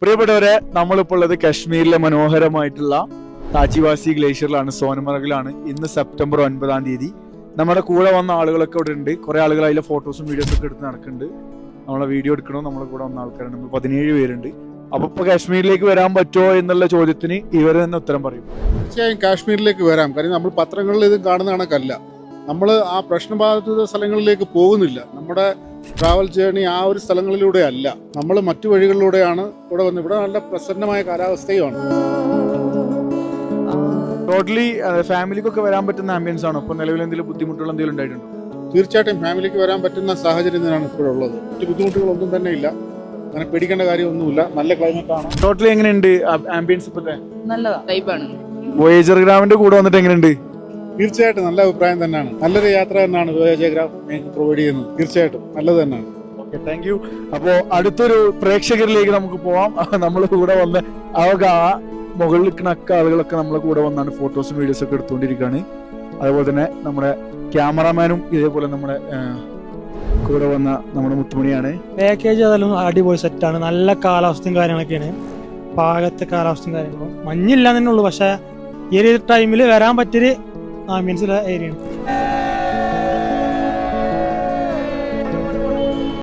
പ്രിയപ്പെട്ടവരെ, നമ്മളിപ്പോൾ ഉള്ളത് കാശ്മീരിലെ മനോഹരമായിട്ടുള്ള താച്ചിവാസി ഗ്ലേഷ്യറിലാണ്, സോനമർഗിലാണ്. ഇന്ന് സെപ്റ്റംബർ 9 നമ്മുടെ കൂടെ വന്ന ആളുകളൊക്കെ ഇവിടെ ഉണ്ട്. കുറെ ആളുകൾ അതിലെ ഫോട്ടോസും വീഡിയോസും ഒക്കെ എടുത്ത് നടക്കുന്നുണ്ട്. നമ്മളെ വീഡിയോ എടുക്കണോ, നമ്മളെ കൂടെ വന്ന ആൾക്കാരുണ്ട്. നമ്മൾ 17 പേരുണ്ട്. അപ്പൊ ഇപ്പൊ കാശ്മീരിലേക്ക് വരാൻ പറ്റുമോ എന്നുള്ള ചോദ്യത്തിന് ഇവർ തന്നെ ഉത്തരം പറയും. തീർച്ചയായും കാശ്മീരിലേക്ക് വരാം. കാര്യം നമ്മൾ പത്രങ്ങളിൽ ഇത് കാണുന്ന കണക്കല്ല. നമ്മൾ ആ പ്രശ്നബാധിത സ്ഥലങ്ങളിലേക്ക് പോകുന്നില്ല. നമ്മുടെ ട്രാവൽ ജേണി ആ ഒരു സ്ഥലങ്ങളിലൂടെ അല്ല, നമ്മൾ മറ്റു വഴികളിലൂടെയാണ് ഇവിടെ വന്നത്. ഇവിടെ നല്ല പ്രസന്നമായ കാലാവസ്ഥയുമാണ്. ടോട്ടലി ഫാമിലിക്കൊക്കെ വരാൻ പറ്റുന്ന ആംബിയൻസ് ആണോ? ഇപ്പൊ നിലവിൽ എന്തെങ്കിലും ബുദ്ധിമുട്ടുകൾ എന്തെങ്കിലും ഉണ്ടായിട്ടുണ്ടോ? തീർച്ചയായിട്ടും ഫാമിലിക്ക് വരാൻ പറ്റുന്ന സാഹചര്യം തന്നെയാണ് ഇപ്പോഴുള്ളത്. മറ്റു ബുദ്ധിമുട്ടുകളൊന്നും തന്നെ ഇല്ല. അങ്ങനെ പേടിക്കേണ്ട കാര്യമൊന്നുമില്ല. നല്ല ക്ലൈമറ്റ് ആണ്. ടോട്ടലി എങ്ങനെയുണ്ട് ആംബിയൻസ്? ഇപ്പോഴത്തെ നല്ലതാണ്. വോയേജർ ഗ്രാമിന്റെ കൂടെ വന്നിട്ട് എങ്ങനെയുണ്ട്? തീർച്ചയായിട്ടും നല്ല അഭിപ്രായം തന്നെയാണ്. നല്ലൊരു യാത്ര തന്നെയാണ് വോയേജർഗ്രാഫ് പ്രൊവൈഡ് ചെയ്യുന്നത്. തീർച്ചയായിട്ടും നല്ലത് തന്നെയാണ്. Okay, thank you. അപ്പോ അടുത്തൊരു പ്രേക്ഷകരിലേക്ക് നമുക്ക് പോവാം. നമ്മൾ കൂടെ വന്ന് അവർക്ക് ആ മുകളിൽ നിൽക്കുന്ന ആളുകളൊക്കെ നമ്മളെ കൂടെ വന്നാണ് ഫോട്ടോസും വീഡിയോസും ഒക്കെ എടുത്തുകൊണ്ടിരിക്കുകയാണ്. അതുപോലെ തന്നെ നമ്മുടെ ക്യാമറാമാനും ഇതേപോലെ നമ്മുടെ കൂടെ വന്ന നമ്മുടെ മുത്തുമണിയാണ്. പാക്കേജ് അതെല്ലാം അടിപൊളി സെറ്റാണ്. നല്ല കാലാവസ്ഥയും കാര്യങ്ങളൊക്കെയാണ്. പാകത്തെ കാലാവസ്ഥയും കാര്യങ്ങളും. മഞ്ഞില്ല തന്നെ ഉള്ളൂ, പക്ഷെ ഈ ഒരു ടൈമിൽ വരാൻ പറ്റിയൊരു ആംബിയൻസുള്ള ഏരിയയാണ്.